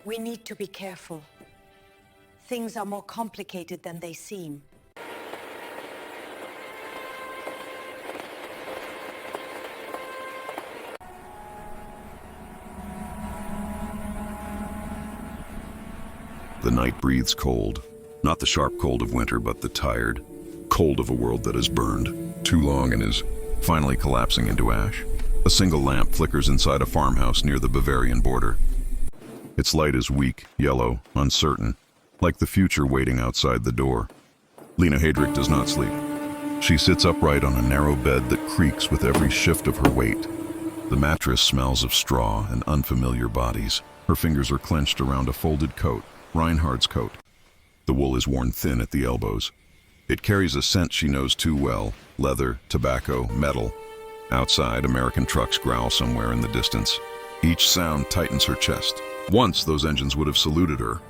We need to be careful. Things are more complicated than they seem. The night breathes cold. Not the sharp cold of winter, but the tired cold of a world that has burned too long and is finally collapsing into ash. A single lamp flickers inside a farmhouse near the Bavarian border. Its light is weak, yellow, uncertain, like the future waiting outside the door. Lina Heydrich does not sleep. She sits upright on a narrow bed that creaks with every shift of her weight. The mattress smells of straw and unfamiliar bodies. Her fingers are clenched around a folded coat, Reinhard's coat. The wool is worn thin at the elbows. It carries a scent she knows too well: leather, tobacco, metal. Outside, American trucks growl somewhere in the distance. Each sound tightens her chest. Once those engines would have saluted her.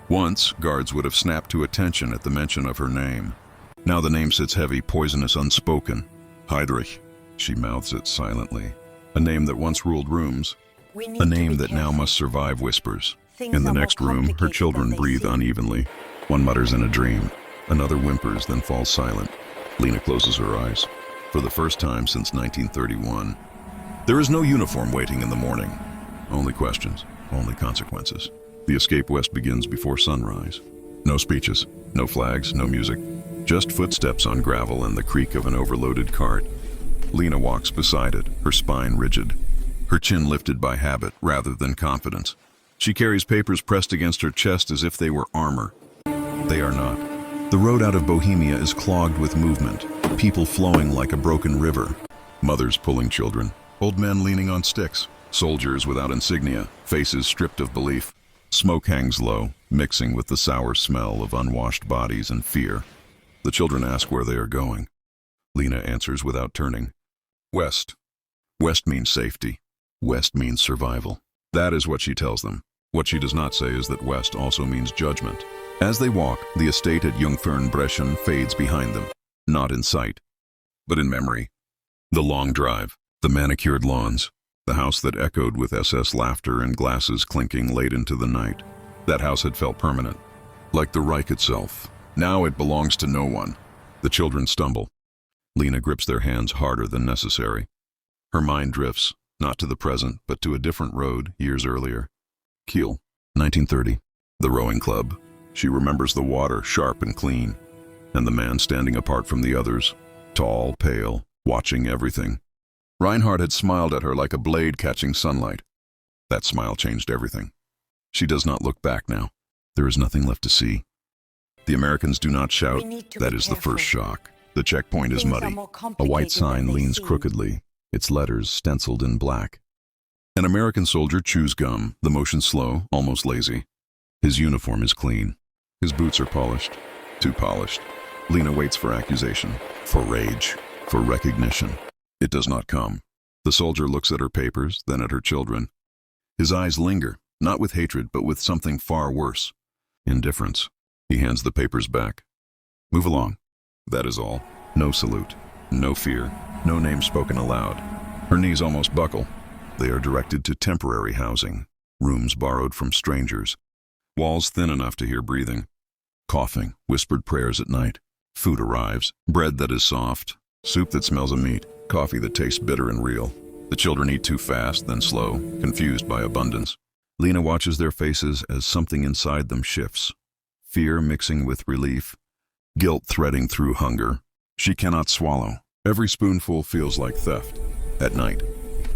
Once guards would have snapped to attention at the mention of her name. Now the name sits heavy, poisonous, unspoken. Heydrich. She mouths it silently. A name that once ruled rooms. A name that now must survive whispers. In the next room, her children breathe unevenly. One mutters in a dream. Another whimpers, then falls silent. Lina closes her eyes. For the first time since 1931. There is no uniform waiting in the morning. Only questions, only consequences. The escape west begins before sunrise. No speeches, no flags, no music. Just footsteps on gravel and the creak of an overloaded cart. Lina walks beside it, her spine rigid, her chin lifted by habit rather than confidence. She carries papers pressed against her chest as if they were armor. They are not. The road out of Bohemia is clogged with movement, people flowing like a broken river. Mothers pulling children, old men leaning on sticks, soldiers without insignia, faces stripped of belief. Smoke hangs low, mixing with the sour smell of unwashed bodies and fear. The children ask where they are going. Lina answers without turning. West. West means safety. West means survival. That is what she tells them. What she does not say is that West also means judgment. As they walk, the estate at Jungfernbrechen fades behind them, not in sight, but in memory. The long drive, the manicured lawns, the house that echoed with SS laughter and glasses clinking late into the night. That house had felt permanent, like the Reich itself. Now it belongs to no one. The children stumble. Lina grips their hands harder than necessary. Her mind drifts, not to the present, but to a different road years earlier. Kiel, 1930. The rowing club. She remembers the water, sharp and clean, and the man standing apart from the others, tall, pale, watching everything. Reinhard had smiled at her like a blade catching sunlight. That smile changed everything. She does not look back now. There is nothing left to see. The Americans do not shout. That is the first shock. The checkpoint is muddy. A white sign leans crookedly, its letters stenciled in black. An American soldier chews gum, the motion slow, almost lazy. His uniform is clean. His boots are polished, too polished. Lina waits for accusation, for rage, for recognition. It does not come. The soldier looks at her papers, then at her children. His eyes linger, not with hatred, but with something far worse. Indifference. He hands the papers back. Move along. That is all. No salute, no fear, no name spoken aloud. Her knees almost buckle. They are directed to temporary housing, rooms borrowed from strangers. Walls thin enough to hear breathing. Coughing, whispered prayers at night. Food arrives, bread that is soft, soup that smells of meat, coffee that tastes bitter and real. The children eat too fast, then slow, confused by abundance. Lina watches their faces as something inside them shifts. Fear mixing with relief, guilt threading through hunger. She cannot swallow. Every spoonful feels like theft. At night,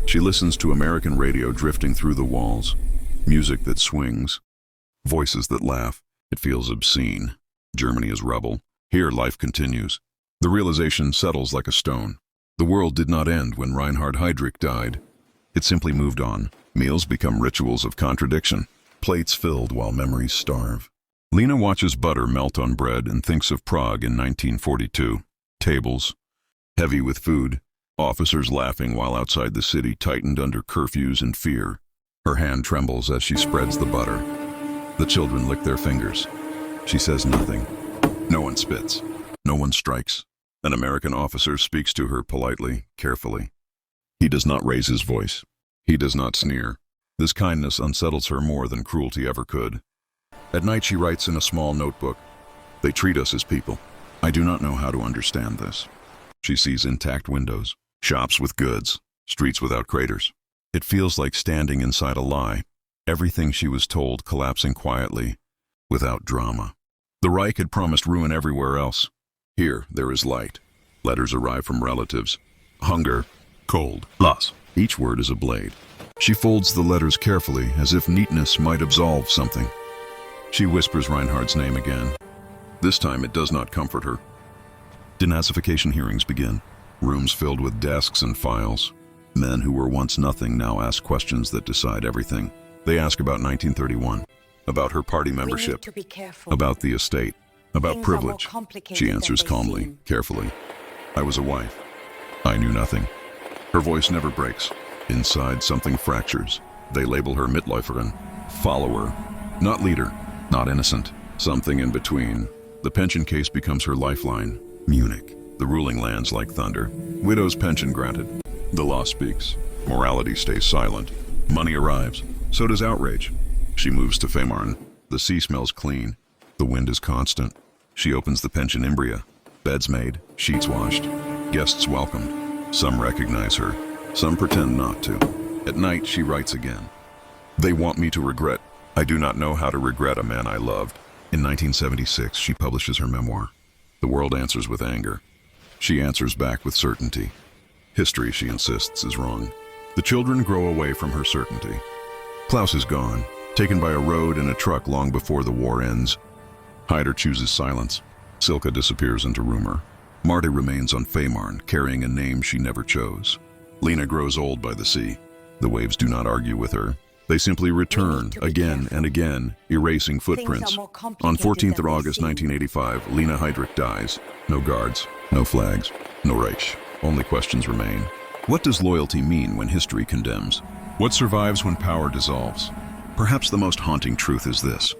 she listens to American radio drifting through the walls. Music that swings. Voices that laugh. It feels obscene. Germany is rubble. Here life continues. The realization settles like a stone. The world did not end when Reinhard Heydrich died. It simply moved on. Meals become rituals of contradiction. Plates filled while memories starve. Lina watches butter melt on bread and thinks of Prague in 1942. Tables, heavy with food. Officers laughing while outside the city tightened under curfews and fear. Her hand trembles as she spreads the butter. The children lick their fingers. She says nothing. No one spits. No one strikes. An American officer speaks to her politely, carefully. He does not raise his voice. He does not sneer. This kindness unsettles her more than cruelty ever could. At night she writes in a small notebook, "They treat us as people. I do not know how to understand this." She sees intact windows, shops with goods, streets without craters. It feels like standing inside a lie, everything she was told collapsing quietly, without drama. The Reich had promised ruin everywhere else. Here, there is light. Letters arrive from relatives. Hunger, cold, loss. Each word is a blade. She folds the letters carefully, as if neatness might absolve something. She whispers Reinhard's name again. This time it does not comfort her. Denazification hearings begin. Rooms filled with desks and files. Men who were once nothing now ask questions that decide everything. They ask about 1931, about her party membership, to be careful. about the estate, about Things are more privilege. complicated She than answers they calmly, seem. carefully. "I was a wife. I knew nothing." Her voice never breaks. Inside, something fractures. They label her Mitläuferin, follower, not leader, not innocent, something in between. The pension case becomes her lifeline. Munich. The ruling lands like thunder. Widow's pension granted. The law speaks. Morality stays silent. Money arrives. So does outrage. She moves to Fehmarn. The sea smells clean. The wind is constant. She opens the pension imbria. Beds made, sheets washed. Guests welcomed. Some recognize her. Some pretend not to. At night, she writes again. "They want me to regret. I do not know how to regret a man I loved." In 1976, she publishes her memoir. The world answers with anger. She answers back with certainty. History, she insists, is wrong. The children grow away from her certainty. Klaus is gone, taken by a road and a truck long before the war ends. Heydrich chooses silence. Silke disappears into rumor. Marta remains on Fehmarn, carrying a name she never chose. Lina grows old by the sea. The waves do not argue with her. They simply return again and again, erasing footprints. more On complicated 14th than of they August seem. 1985, Lina Heydrich dies. No guards, no flags, no Reich. Only questions remain. What does loyalty mean when history condemns? What survives when power dissolves? Perhaps the most haunting truth is this.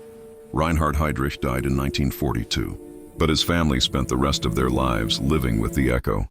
Reinhard Heydrich died in 1942, but his family spent the rest of their lives living with the echo.